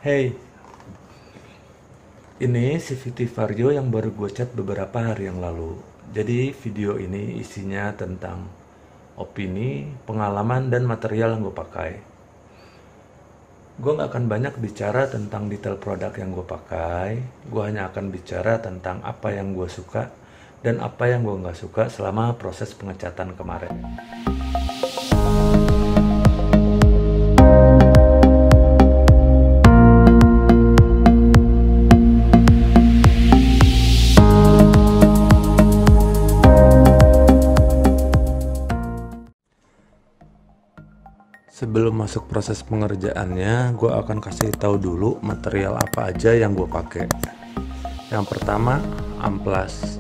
Hey, ini CVT Vario yang baru gue cat beberapa hari yang lalu. Jadi video ini isinya tentang opini, pengalaman, dan material yang gue pakai. Gue gak akan banyak bicara tentang detail produk yang gue pakai. Gue hanya akan bicara tentang apa yang gue suka dan apa yang gue gak suka selama proses pengecatan kemarin. Sebelum masuk proses pengerjaannya, gue akan kasih tahu dulu material apa aja yang gue pakai. Yang pertama, amplas.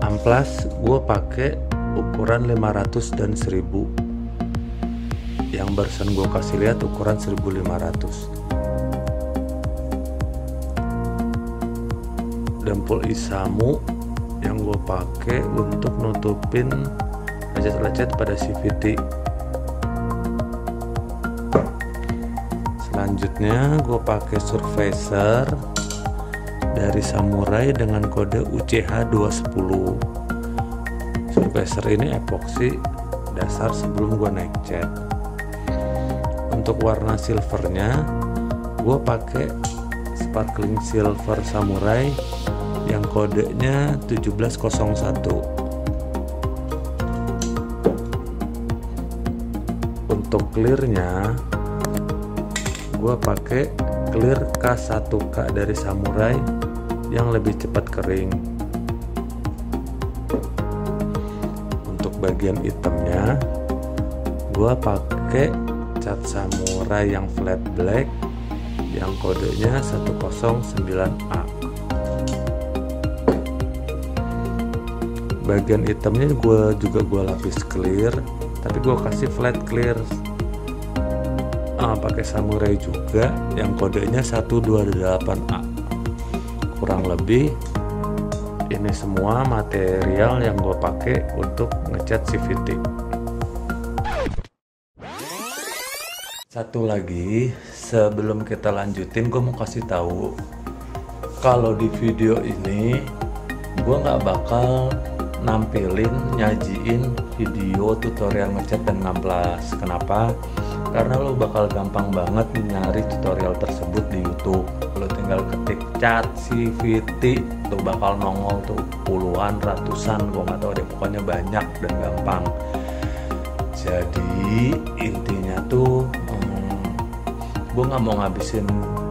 Amplas gue pakai ukuran 500 dan 1000. Yang barusan gue kasih lihat ukuran 1500. Dempul isamu yang gue pakai untuk nutupin lecet-lecet pada CVT. Selanjutnya gue pakai surfacer dari Samurai dengan kode UCH 210. Surfacer ini epoxy dasar sebelum gue naik cat. Untuk warna silvernya gue pakai sparkling silver Samurai yang kodenya 1701. Untuk clearnya gue pakai clear K1K dari Samurai yang lebih cepat kering. Untuk bagian hitamnya gue pakai cat Samurai yang flat black yang kodenya 109A. Bagian hitamnya gue lapis clear, tapi gue kasih flat clear pakai Samurai juga yang kodenya 128A. Kurang lebih ini semua material yang gue pakai untuk ngecat CVT. Satu lagi, sebelum kita lanjutin, gue mau kasih tahu kalau di video ini gue nggak bakal nampilin, nyajiin video tutorial ngecat dan ngamplas. Kenapa? Karena lo bakal gampang banget nyari tutorial tersebut di YouTube. Lo tinggal ketik cat CVT, tuh bakal nongol tuh puluhan, ratusan, gue nggak tahu deh, pokoknya banyak dan gampang. Jadi intinya tuh gue nggak mau ngabisin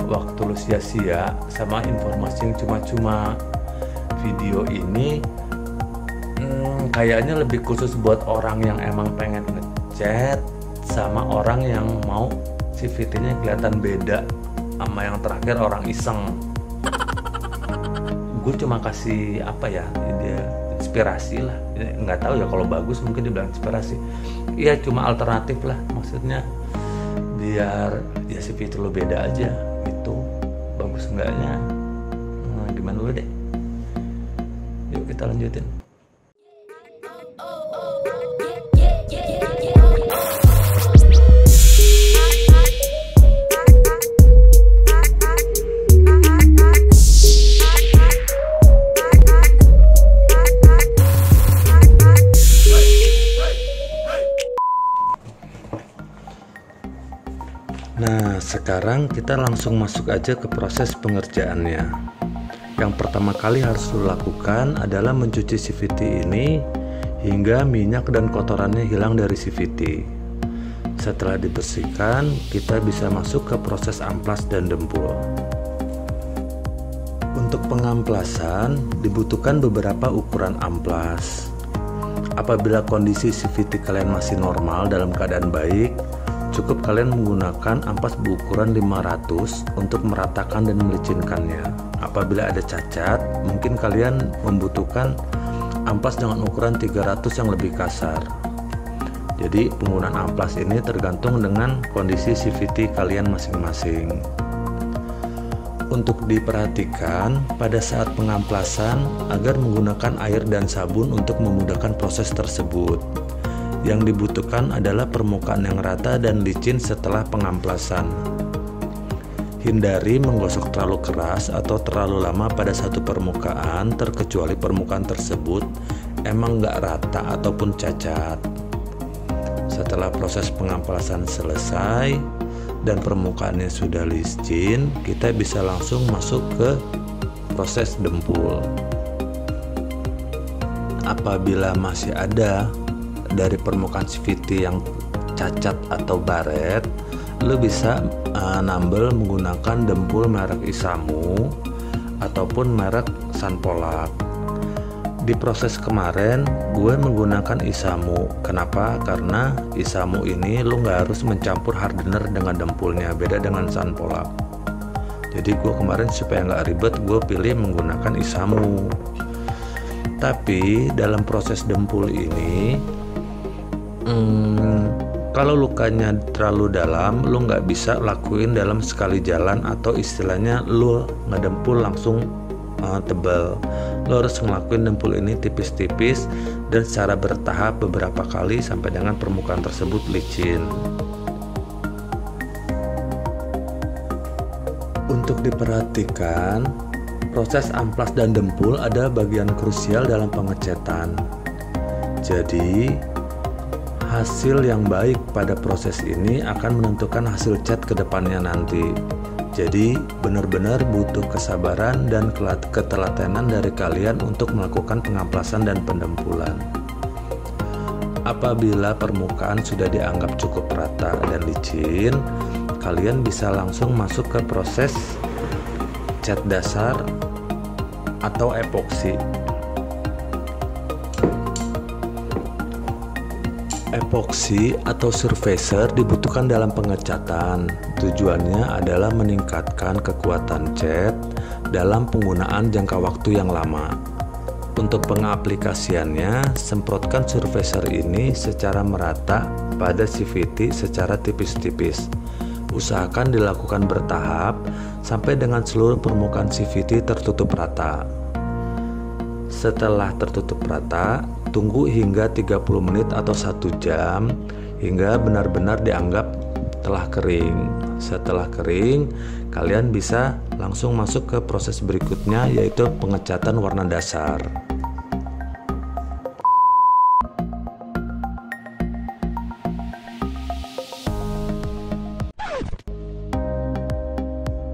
waktu lo sia-sia sama informasi yang cuma-cuma. Video ini kayaknya lebih khusus buat orang yang emang pengen ngecat sama orang yang mau CVT-nya kelihatan beda sama yang terakhir orang iseng. Gue cuma kasih apa ya, dia inspirasi lah, nggak tahu ya, kalau bagus mungkin dibilang inspirasi. Iya, cuma alternatif lah, maksudnya biar ya CVT lo beda aja gitu, bagus enggaknya. Gimana dulu deh, yuk kita lanjutin. Nah, sekarang kita langsung masuk aja ke proses pengerjaannya. Yang pertama kali harus lo lakukan adalah mencuci CVT ini hingga minyak dan kotorannya hilang dari CVT. Setelah dibersihkan, kita bisa masuk ke proses amplas dan dempul. Untuk pengamplasan dibutuhkan beberapa ukuran amplas. Apabila kondisi CVT kalian masih normal dalam keadaan baik, cukup kalian menggunakan ampas berukuran 500 untuk meratakan dan melicinkannya. Apabila ada cacat, mungkin kalian membutuhkan ampas dengan ukuran 300 yang lebih kasar. Jadi penggunaan amplas ini tergantung dengan kondisi CVT kalian masing-masing. Untuk diperhatikan pada saat pengamplasan agar menggunakan air dan sabun untuk memudahkan proses tersebut. Yang dibutuhkan adalah permukaan yang rata dan licin setelah pengamplasan. Hindari menggosok terlalu keras atau terlalu lama pada satu permukaan, terkecuali permukaan tersebut emang nggak rata ataupun cacat. Setelah proses pengamplasan selesai dan permukaannya sudah licin, kita bisa langsung masuk ke proses dempul. Apabila masih ada dari permukaan CVT yang cacat atau baret, lu bisa nambel menggunakan dempul merek Isamu ataupun merek Sanpolak. Di proses kemarin gue menggunakan Isamu. Kenapa? Karena Isamu ini lu nggak harus mencampur hardener dengan dempulnya, beda dengan Sanpolak. Jadi gue kemarin supaya nggak ribet, gue pilih menggunakan Isamu. Tapi dalam proses dempul ini kalau lukanya terlalu dalam, lu nggak bisa lakuin dalam sekali jalan, atau istilahnya lu ngedempul langsung tebal. Lu harus ngelakuin dempul ini tipis-tipis dan secara bertahap beberapa kali sampai dengan permukaan tersebut licin. Untuk diperhatikan, proses amplas dan dempul ada bagian krusial dalam pengecetan. Jadi hasil yang baik pada proses ini akan menentukan hasil cat ke depannya nanti. Jadi benar-benar butuh kesabaran dan ketelatenan dari kalian untuk melakukan pengamplasan dan pendempulan. Apabila permukaan sudah dianggap cukup rata dan licin, kalian bisa langsung masuk ke proses cat dasar atau epoksi. Epoksi atau surfacer dibutuhkan dalam pengecatan. Tujuannya adalah meningkatkan kekuatan cat dalam penggunaan jangka waktu yang lama. Untuk pengaplikasiannya, semprotkan surfacer ini secara merata pada CVT secara tipis-tipis. Usahakan dilakukan bertahap sampai dengan seluruh permukaan CVT tertutup rata. Setelah tertutup rata, tunggu hingga 30 menit atau 1 jam hingga benar-benar dianggap telah kering. Setelah kering, kalian bisa langsung masuk ke proses berikutnya, yaitu pengecatan warna dasar.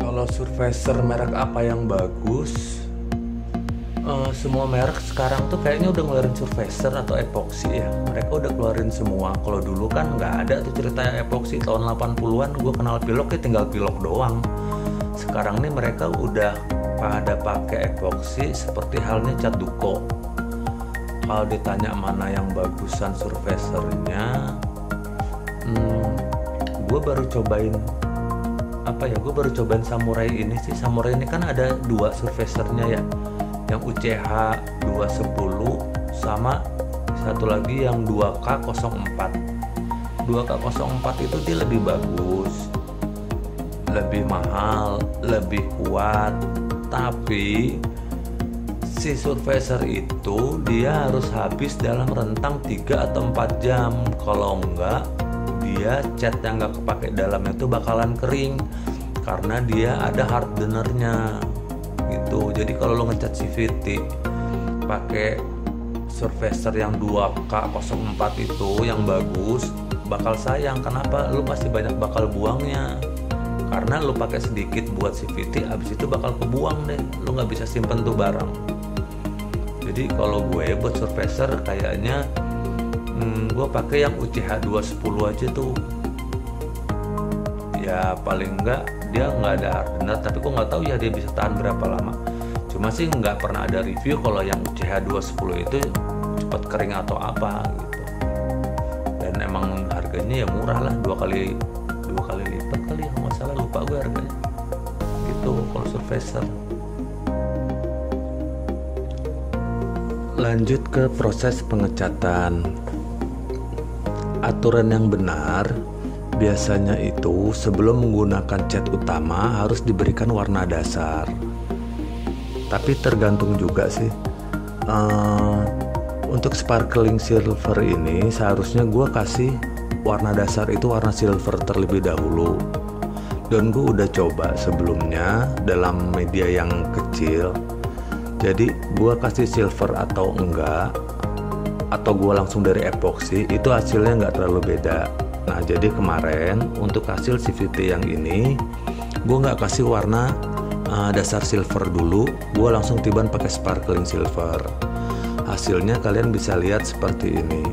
Kalau surfacer merek apa yang bagus? Semua merek sekarang tuh kayaknya udah ngeluarin surfacer atau epoksi ya. Mereka udah keluarin semua. Kalau dulu kan nggak ada tuh cerita epoksi. Tahun 80-an gue kenal pilok ya tinggal pilok doang. Sekarang nih mereka udah pada pakai epoksi seperti halnya cat duko. Kalau ditanya mana yang bagusan surfacernya, gue baru cobain gue baru cobain Samurai ini sih. Samurai ini kan ada 2 surfacernya ya, yang UCH 210 sama satu lagi yang 2K04. 2K04 itu dia lebih bagus, lebih mahal, lebih kuat, tapi si surfacer itu dia harus habis dalam rentang 3 atau 4 jam. Kalau enggak, dia cat yang nggak kepake dalamnya itu bakalan kering karena dia ada hardenernya gitu. Jadi kalau lo ngecat CVT pakai surfacer yang 2K04 itu yang bagus, bakal sayang. Kenapa? Lo pasti banyak bakal buangnya karena lo pakai sedikit buat CVT, abis itu bakal kebuang deh. Lo nggak bisa simpen tuh barang. Jadi kalau gue buat surfacer kayaknya gue pakai yang UCH 210 aja tuh. Ya paling enggak dia nggak ada hardener, tapi gue nggak tahu ya dia bisa tahan berapa lama. Cuma sih nggak pernah ada review kalau yang UCH 210 itu cepat kering atau apa gitu. Dan emang harganya ya murah lah, dua kali lipat kali ya, nggak salah, lupa gue harganya gitu kalau surfacer. Lanjut ke proses pengecatan. Aturan yang benar biasanya itu sebelum menggunakan cat utama harus diberikan warna dasar. Tapi tergantung juga sih. Untuk sparkling silver ini seharusnya gue kasih warna dasar itu warna silver terlebih dahulu. Dan gue udah coba sebelumnya dalam media yang kecil. Jadi gue kasih silver atau enggak, atau gue langsung dari epoxy, itu hasilnya nggak terlalu beda. Nah jadi kemarin untuk hasil CVT yang ini, gue nggak kasih warna dasar silver dulu, gue langsung tiban pakai sparkling silver. Hasilnya kalian bisa lihat seperti ini.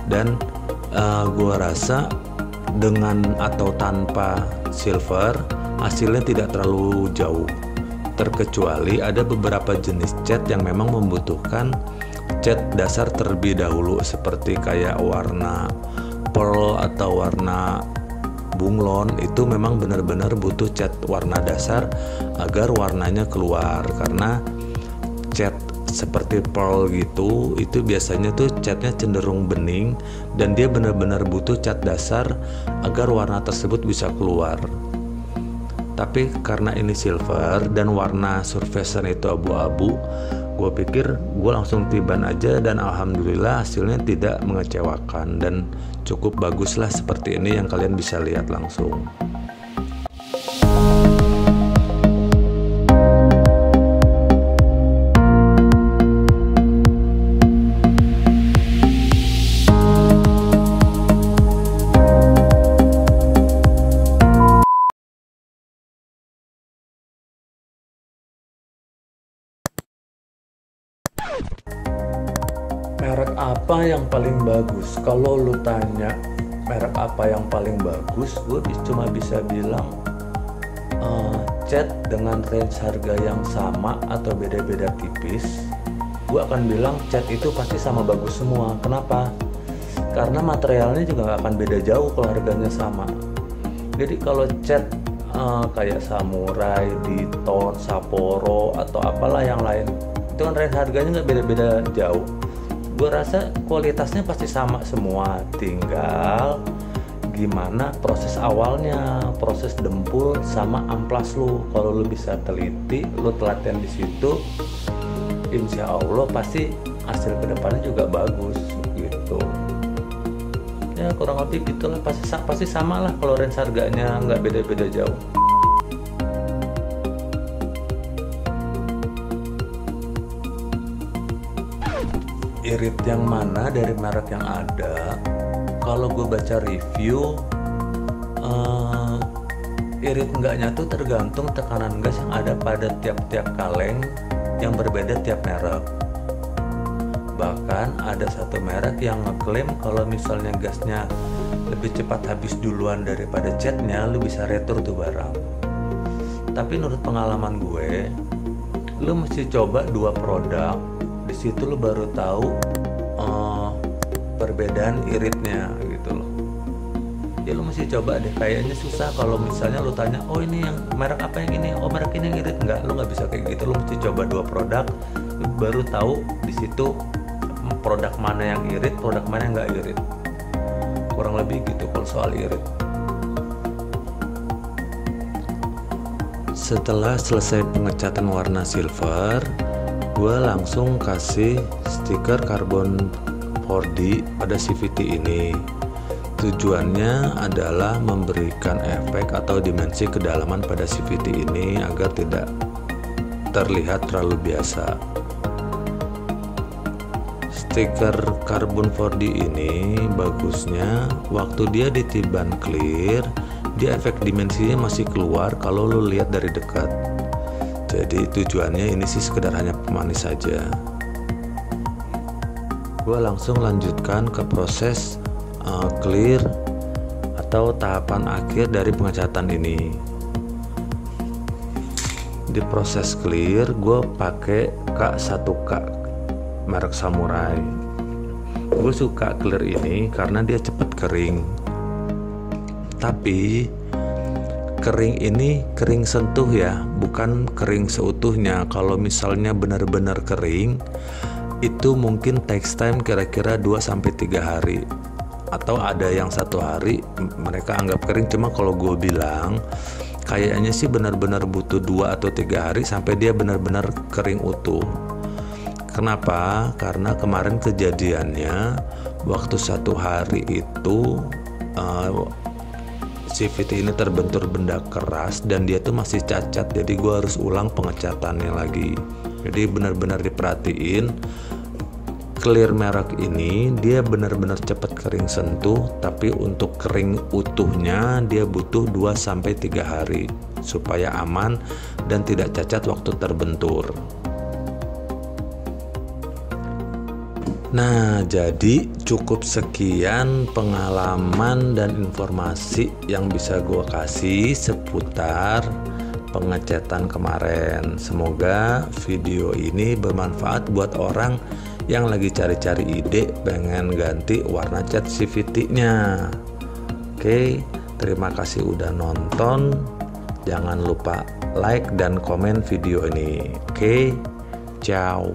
Dan gue rasa dengan atau tanpa silver hasilnya tidak terlalu jauh, terkecuali ada beberapa jenis cat yang memang membutuhkan cat dasar terlebih dahulu, seperti kayak warna pearl atau warna bunglon. Itu memang benar-benar butuh cat warna dasar agar warnanya keluar, karena cat seperti pearl gitu itu biasanya tuh catnya cenderung bening dan dia benar-benar butuh cat dasar agar warna tersebut bisa keluar. Tapi karena ini silver dan warna surface-nya itu abu-abu, gue pikir gue langsung tiban aja, dan alhamdulillah hasilnya tidak mengecewakan dan cukup bagus lah seperti ini yang kalian bisa lihat langsung. Merek apa yang paling bagus? Kalau lu tanya merek apa yang paling bagus, gue cuma bisa bilang cat dengan range harga yang sama atau beda-beda tipis. Gue akan bilang cat itu pasti sama bagus semua. Kenapa? Karena materialnya juga gak akan beda jauh kalau harganya sama. Jadi kalau cat kayak Samurai, Diton, Sapporo atau apalah yang lain, itu kan range harganya nggak beda-beda jauh. Gue rasa kualitasnya pasti sama semua, tinggal gimana proses awalnya, proses dempul sama amplas lu. Kalau lu bisa teliti, lu telaten di situ, insya Allah pasti hasil kedepannya juga bagus gitu. Ya kurang lebih gitulah, pasti sama lah kalau range harganya nggak beda-beda jauh. Irit yang mana dari merek yang ada? Kalau gue baca review, irit enggaknya tuh tergantung tekanan gas yang ada pada tiap-tiap kaleng yang berbeda tiap merek. Bahkan ada satu merek yang ngeklaim kalau misalnya gasnya lebih cepat habis duluan daripada catnya, lu bisa retur tuh barang. Tapi menurut pengalaman gue, lu mesti coba dua produk. Di situ lu baru tahu perbedaan iritnya gitu loh. Ya lu mesti coba deh, kayaknya susah kalau misalnya lu tanya, oh ini yang merek apa yang ini, oh merek ini yang irit. Enggak, lu nggak bisa kayak gitu. Lu mesti coba dua produk, lu baru tahu di situ produk mana yang irit, produk mana yang nggak irit. Kurang lebih gitu kalau soal irit. Setelah selesai pengecatan warna silver, gue langsung kasih stiker karbon 4D pada CVT ini. Tujuannya adalah memberikan efek atau dimensi kedalaman pada CVT ini agar tidak terlihat terlalu biasa. Stiker karbon 4D ini bagusnya waktu dia ditiban clear, dia efek dimensinya masih keluar kalau lo lihat dari dekat. Jadi tujuannya ini sih sekedar hanya pemanis saja. Gue langsung lanjutkan ke proses clear atau tahapan akhir dari pengecatan ini. Di proses clear gue pakai K1K merek Samurai. Gue suka clear ini karena dia cepat kering. Tapi kering ini kering sentuh ya, bukan kering seutuhnya. Kalau misalnya benar-benar kering, itu mungkin takes time kira-kira 2-3 hari, atau ada yang 1 hari mereka anggap kering. Cuma kalau gue bilang kayaknya sih benar-benar butuh 2 atau 3 hari sampai dia benar-benar kering utuh. Kenapa? Karena kemarin kejadiannya waktu 1 hari itu CVT ini terbentur benda keras dan dia tuh masih cacat, jadi gue harus ulang pengecatannya lagi. Jadi benar-benar diperhatiin. Clear merek ini dia benar-benar cepat kering sentuh, tapi untuk kering utuhnya dia butuh 2-3 hari supaya aman dan tidak cacat waktu terbentur. Nah, jadi cukup sekian pengalaman dan informasi yang bisa gue kasih seputar pengecatan kemarin. Semoga video ini bermanfaat buat orang yang lagi cari-cari ide pengen ganti warna cat CVT-nya. Oke, terima kasih udah nonton. Jangan lupa like dan komen video ini. Oke, ciao.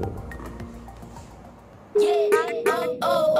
Oh, oh.